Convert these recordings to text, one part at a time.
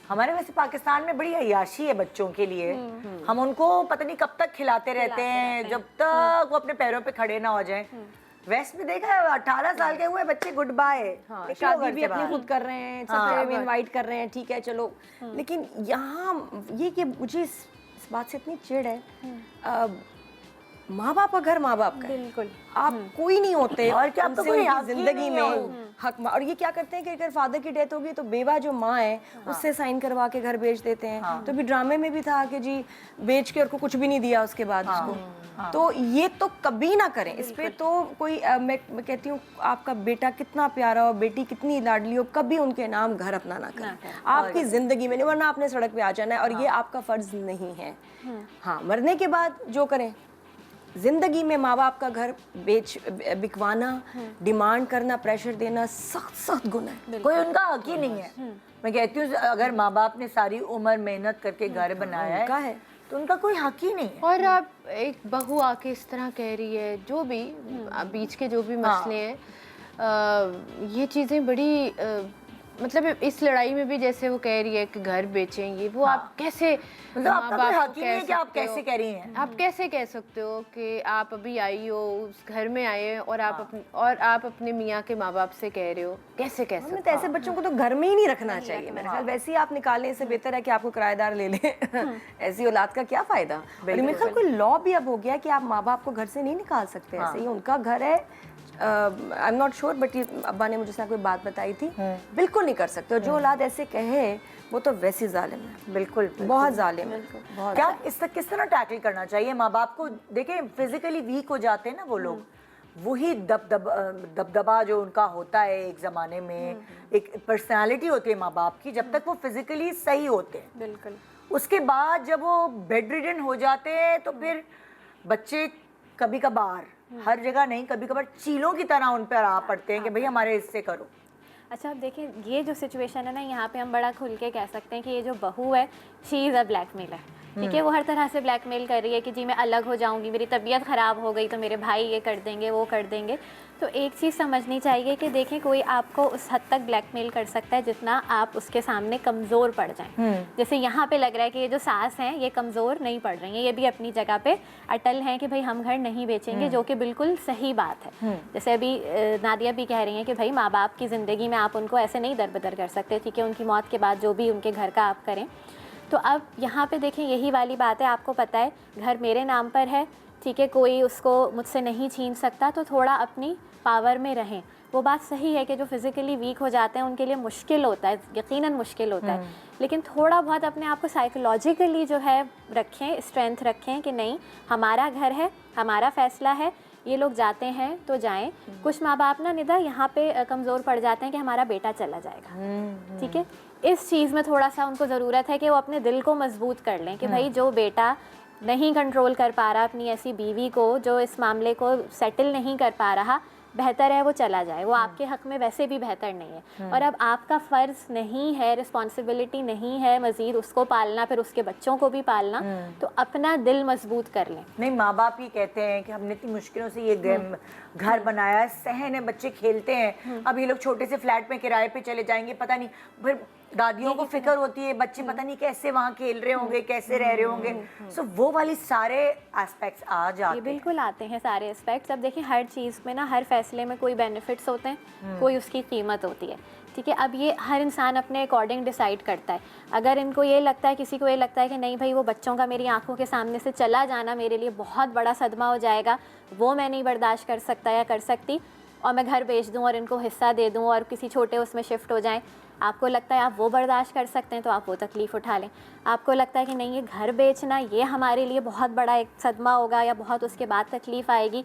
हमारे वैसे पाकिस्तान में बड़ी अय्याशी है बच्चों के लिए। हम उनको पता नहीं कब तक खिलाते रहते हैं जब तक वो अपने पैरों पे खड़े ना हो जाएं। वेस्ट में देखा है 18 साल के हुए बच्चे गुड बाय, शादी भी अपनी खुद कर रहे हैं, सब भी इनवाइट कर रहे हैं, ठीक है चलो। लेकिन यहाँ ये कि मुझे इस बात से इतनी चिढ़ है, माँ बाप का घर माँ बाप का, बिल्कुल आप कोई नहीं होते और क्या आपको कोई जिंदगी में हक। और ये क्या करते हैं कि अगर फादर की डेथ होगी तो बेवा जो माँ है उससे साइन करवा के घर बेच देते हैं। तो भी ड्रामे में भी था कि जी बेच के और को कुछ भी नहीं दिया उसके बाद उसको। तो ये तो कभी ना करें, इस पे तो कोई मैं कहती हूँ आपका बेटा कितना प्यारा हो, बेटी कितनी लाडली हो, कभी उनके नाम घर अपना ना करें आपकी जिंदगी में, नहीं वरना आपने सड़क पे आ जाना है और ये आपका फर्ज नहीं है। हाँ, मरने के बाद जो करें, जिंदगी में माँ बाप का घर बिकवाना, डिमांड करना, प्रेशर देना सख्त सख्त गुनाह है। कोई उनका हक ही नहीं है। मैं कहती हूँ अगर माँ बाप ने सारी उम्र मेहनत करके घर बनाया है तो उनका कोई हक ही नहीं है। और आप एक बहू आके इस तरह कह रही है, जो भी बीच के जो भी मसले हैं, ये चीज़ें बड़ी मतलब इस लड़ाई में भी जैसे वो कह रही है कि घर बेचेंगे, वो आप कैसे, मतलब आपका कोई हक ही नहीं है कि आप कैसे कह रही हैं। आप कैसे कह सकते हो कि आप अभी आई हो, उस घर में आए और आप अपने मियाँ के माँ बाप से कह रहे हो, कैसे कह सकते हो? तो ऐसे बच्चों को तो घर में ही नहीं रखना चाहिए मेरे ख्याल। वैसे ही आप निकालने से बेहतर है कि आपको किराएदार ले लें। ऐसी औलाद का क्या फायदा। और मेरे ख्याल कोई लॉ भी अब हो गया कि आप माँ बाप को घर से नहीं निकाल सकते, ऐसे ही उनका घर है। I am not sure, but ये अब्बा ने मुझे कोई बात बताई थी, बिल्कुल नहीं कर सकते। और जो औलाद ऐसे कहे वो तो वैसी जालिम है, बिल्कुल बहुत जालिम है। क्या इस तक किस तरह टैकल करना चाहिए माँ बाप को? देखें फिजिकली वीक हो जाते हैं ना वो लोग, वही दबदबा जो उनका होता है एक ज़माने में, एक पर्सनालिटी होती है माँ बाप की, जब तक वो फिजिकली सही होते हैं, बिल्कुल उसके बाद जब वो बेड रिडन हो जाते हैं तो फिर बच्चे कभी कभार, हर जगह नहीं, कभी कभार चीलों की तरह उन पर आ पड़ते हैं कि भाई हमारे इससे करो। अच्छा, अब देखिए ये जो सिचुएशन है ना, यहाँ पे हम बड़ा खुल के कह सकते हैं कि ये जो बहू है शी इज़ अ ब्लैकमेलर, ठीक है। वो हर तरह से ब्लैकमेल कर रही है कि जी मैं अलग हो जाऊंगी, मेरी तबीयत ख़राब हो गई तो मेरे भाई ये कर देंगे, वो कर देंगे। तो एक चीज़ समझनी चाहिए कि देखें कोई आपको उस हद तक ब्लैकमेल कर सकता है जितना आप उसके सामने कमज़ोर पड़ जाएं। जैसे यहाँ पे लग रहा है कि ये जो सास हैं ये कमज़ोर नहीं पड़ रही हैं, ये भी अपनी जगह पे अटल हैं कि भाई हम घर नहीं बेचेंगे, जो कि बिल्कुल सही बात है। जैसे अभी नादिया भी कह रही हैं कि भाई माँ बाप की ज़िंदगी में आप उनको ऐसे नहीं दरबदर कर सकते, ठीक है। उनकी मौत के बाद जो भी उनके घर का आप करें। तो अब यहाँ पे देखें यही वाली बात है, आपको पता है घर मेरे नाम पर है, ठीक है, कोई उसको मुझसे नहीं छीन सकता, तो थोड़ा अपनी पावर में रहें। वो बात सही है कि जो फिज़िकली वीक हो जाते हैं उनके लिए मुश्किल होता है, यकीनन मुश्किल होता है, लेकिन थोड़ा बहुत अपने आप को साइकोलॉजिकली जो है रखें, स्ट्रेंथ रखें कि नहीं हमारा घर है, हमारा फ़ैसला है, ये लोग जाते हैं तो जाएं। कुछ माँ बाप ना निदा यहाँ पे कमज़ोर पड़ जाते हैं कि हमारा बेटा चला जाएगा, ठीक है। इस चीज़ में थोड़ा सा उनको ज़रूरत है कि वो अपने दिल को मजबूत कर लें कि भाई जो बेटा नहीं कंट्रोल कर पा रहा अपनी ऐसी बीवी को, जो इस मामले को सेटल नहीं कर पा रहा, बेहतर है वो चला जाए, वो आपके हक में वैसे भी बेहतर नहीं है। और अब आपका फ़र्ज़ नहीं है, रिस्पॉन्सिबिलिटी नहीं है मज़ीद उसको पालना, फिर उसके बच्चों को भी पालना, तो अपना दिल मजबूत कर लें। नहीं, माँ बाप ही कहते हैं कि हमने इतनी मुश्किलों से ये घर बनाया है, सहन है, बच्चे खेलते हैं, अब ये लोग छोटे से फ्लैट में किराए पे चले जाएंगे, पता नहीं, फिर दादियों को फिक्र होती है बच्चे पता नहीं कैसे वहाँ खेल रहे होंगे, कैसे रह रहे होंगे। सो वो वाली सारे एस्पेक्ट्स आ जाते हैं, ये बिल्कुल आते हैं सारे एस्पेक्ट्स। अब देखिए हर चीज़ में ना, हर फैसले में कोई बेनिफिट्स होते हैं, कोई उसकी कीमत होती है, ठीक है। अब ये हर इंसान अपने अकॉर्डिंग डिसाइड करता है। अगर इनको ये लगता है, किसी को ये लगता है कि नहीं भाई वो बच्चों का मेरी आंखों के सामने से चला जाना मेरे लिए बहुत बड़ा सदमा हो जाएगा, वो मैं नहीं बर्दाश्त कर सकता या कर सकती, और मैं घर बेच दूँ और इनको हिस्सा दे दूँ और किसी छोटे उसमें शिफ्ट हो जाएँ, आपको लगता है आप वो बर्दाश्त कर सकते हैं तो आप वो तकलीफ़ उठा लें। आपको लगता है कि नहीं ये घर बेचना ये हमारे लिए बहुत बड़ा एक सदमा होगा या बहुत उसके बाद तकलीफ़ आएगी,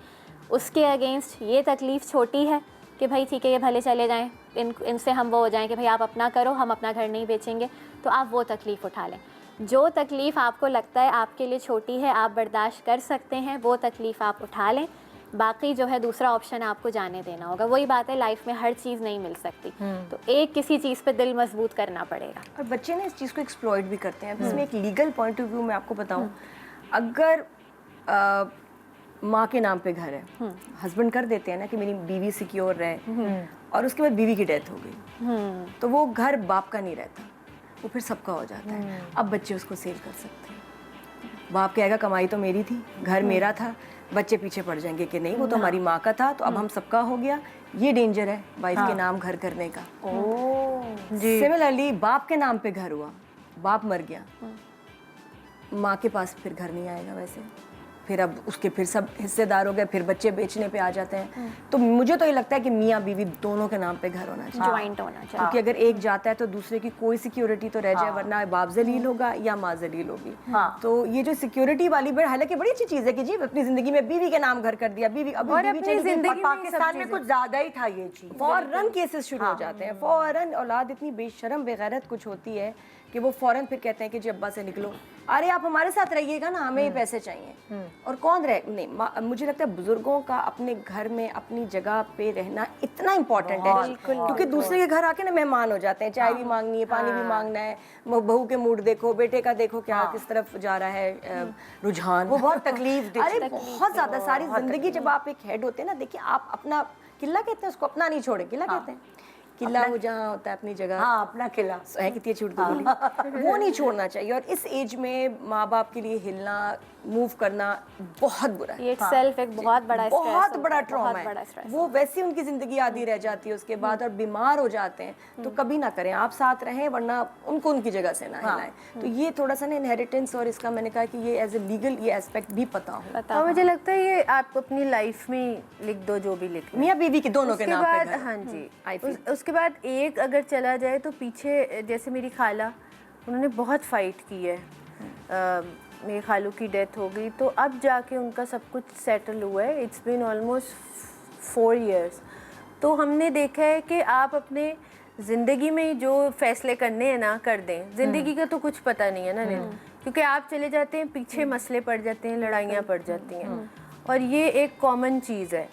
उसके अगेंस्ट ये तकलीफ़ छोटी है कि भाई ठीक है ये भले चले जाएं, इनसे हम वो हो जाएं कि भाई आप अपना करो, हम अपना घर नहीं बेचेंगे, तो आप वो तकलीफ़ उठा लें। जो तकलीफ़ आपको लगता है आपके लिए छोटी है, आप बर्दाश्त कर सकते हैं, वो तकलीफ़ आप उठा लें। बाकी जो है दूसरा ऑप्शन आपको जाने देना होगा। वही बात है, लाइफ में हर चीज़ नहीं मिल सकती, तो एक किसी चीज़ पे दिल मजबूत करना पड़ेगा। और बच्चे ना इस चीज़ को एक्सप्लॉइट भी करते हैं। इसमें एक लीगल पॉइंट ऑफ व्यू मैं आपको बताऊं, अगर माँ के नाम पे घर है, हस्बैंड कर देते हैं ना कि मेरी बीवी सिक्योर रहे, और उसके बाद बीवी की डेथ हो गई, तो वो घर बाप का नहीं रहता, वो फिर सबका हो जाता है। अब बच्चे उसको सेल कर सकते हैं। बाप कहेगा कमाई तो मेरी थी, घर मेरा था, बच्चे पीछे पड़ जाएंगे कि नहीं वो तो हमारी माँ का था, तो अब हम सबका हो गया। ये डेंजर है वाइफ के नाम घर करने का। सिमिलरली बाप के नाम पे घर हुआ, बाप मर गया, माँ के पास फिर घर नहीं आएगा वैसे, फिर अब उसके फिर सब हिस्सेदार हो गए, फिर बच्चे बेचने पे आ जाते हैं। तो मुझे तो ये लगता है कि मियाँ बीवी दोनों के नाम पे घर होना चाहिए, ज्वाइंट होना चाहिए। क्योंकि अगर एक जाता है तो दूसरे की कोई सिक्योरिटी तो रह जाए, वरना बाप जलील होगा या माँ जलील होगी। तो ये जो सिक्योरिटी वाली बड़ी, हालांकि बड़ी अच्छी चीज है कि जी अपनी जिंदगी में बीवी के नाम घर कर दिया, बीवी अब और बीवी अपनी चली गई, जिंदगी पाकिस्तान में कुछ ज्यादा ही था ये चीज। फौरन केसेस शुरू हो जाते हैं, फौरन। औलाद इतनी बेशरम बेगैरत कुछ होती है कि वो फौरन फिर कहते हैं कि जी अब्बा से निकलो, अरे आप हमारे साथ रहिएगा ना, हमें ही पैसे चाहिए। और कौन रहे नहीं, मुझे लगता है बुजुर्गों का अपने घर में अपनी जगह पे रहना इतना इम्पोर्टेंट है, क्योंकि दूसरे के घर आके ना मेहमान हो जाते हैं, चाय भी मांगनी है, पानी भी मांगना है, बहू के मूड देखो, बेटे का देखो क्या किस तरफ जा रहा है रुझान, वो बहुत तकलीफ देती है। अरे बहुत ज्यादा। सारी जिंदगी जब आप एक हेड होते हैं ना, देखिए आप अपना किला कहते हैं उसको, अपना नहीं छोड़े, किला कहते हैं, किला वो जहाँ होता है अपनी जगह, हाँ अपना किला है कितनी छूट बोली, वो नहीं छोड़ना चाहिए। और इस एज में माँ बाप के लिए हिलना मूव करना बहुत बुरा है, ये इटसेल्फ एक बहुत बड़ा स्ट्रेस, बहुत बड़ा ट्रॉमा बहुत बड़ा है। स्ट्रेस। वो वैसे उनकी जिंदगी आधी रह जाती है उसके बाद, और बीमार हो जाते हैं। तो कभी ना करें, आप साथ रहें, वरना उनको उनकी जगह से ना हिलाएं। तो ये थोड़ा सा ना इनहेरिटेंस, और इसका मैंने कहा कि ये एज ए लीगल ये एस्पेक्ट भी पता हो। और मुझे लगता है ये आप अपनी लाइफ में लिख दो जो भी लिखना है। मियाँ बीवी के दोनों के उसके नाम पे बाद घर। हाँ जी, I feel। उसके बाद एक अगर चला जाए तो पीछे, जैसे मेरी खाला, उन्होंने बहुत फाइट की है। मेरी खालू की डेथ हो गई तो अब जाके उनका सब कुछ सेटल हुआ है। It's been almost 4 years। तो हमने देखा है कि आप अपने ज़िंदगी में जो फैसले करने हैं ना कर दें, ज़िंदगी का तो कुछ पता नहीं है ना, क्योंकि आप चले जाते हैं पीछे मसले पड़ जाते हैं, लड़ाइयाँ पड़ जाती हैं, और ये एक कॉमन चीज़ है।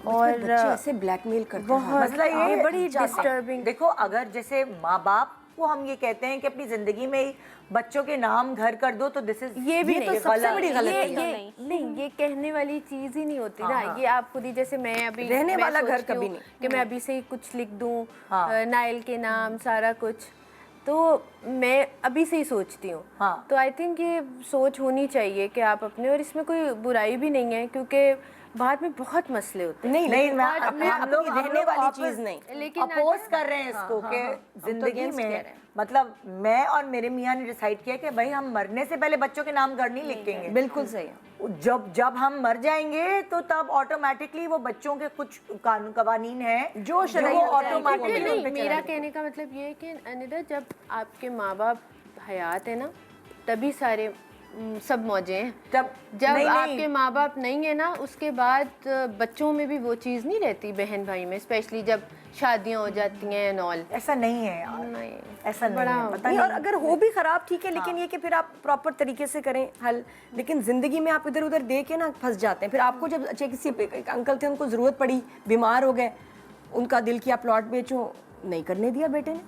और बच्चे ऐसे ब्लैकमेल करते हैं। बहुत मसला ये ये बड़ी अच्छा, डिस्टर्बिंग। देखो अगर जैसे माँ बाप को हम ये कहते हैं कि अपनी जिंदगी में ही बच्चों के नाम घर कर दो, तो दिस इज ये भी तो नहीं, सबसे बड़ी गलती है। ये नहीं, ये कहने वाली चीज ही नहीं होती ना। ये आप खुद ही, जैसे मैं अभी रहने मैं वाला घर सोचती कभी हूँ नहीं। कि मैं अभी से ही कुछ लिख दूं, नाइल के नाम सारा कुछ, तो मैं अभी से ही सोचती हूँ। तो आई थिंक ये सोच होनी चाहिए कि आप अपने, और इसमें कोई बुराई भी नहीं है, क्योंकि बाद में बहुत मसले होते हैं। नहीं हम लोग रहने वाली चीज नहीं, लेकिन अपोज कर रहे हैं इसको कि जिंदगी में मतलब मैं और मेरे मियाँ ने डिसाइड किया कि भाई हम मरने से पहले बच्चों के नाम घर नहीं लिखेंगे। बिल्कुल सही है। जब हम मर जाएंगे तो तब ऑटोमेटिकली वो बच्चों के कुछ कानून कवानीन हैं जो शरई ऑटोमेटिकली नहीं, मेरा कहने का मतलब ये है कि अनिता, जब आपके माँ बाप हयात है ना, तभी सारे सब मौजे हैं। जब आपके माँ बाप नहीं है ना, उसके बाद बच्चों में भी वो चीज़ नहीं रहती, बहन भाई में, स्पेशली जब शादियाँ हो जाती हैं एंड ऑल। ऐसा नहीं है यार, नहीं, ऐसा नहीं है, पता नहीं। नहीं। और अगर हो भी खराब ठीक है, लेकिन ये कि फिर आप प्रॉपर तरीके से करें हल। लेकिन जिंदगी में आप इधर उधर दे के ना फंस जाते हैं। फिर आपको जब अच्छे किसी अंकल थे, उनको जरूरत पड़ी, बीमार हो गए, उनका दिल किया प्लॉट बेचो, नहीं करने दिया बेटे ने।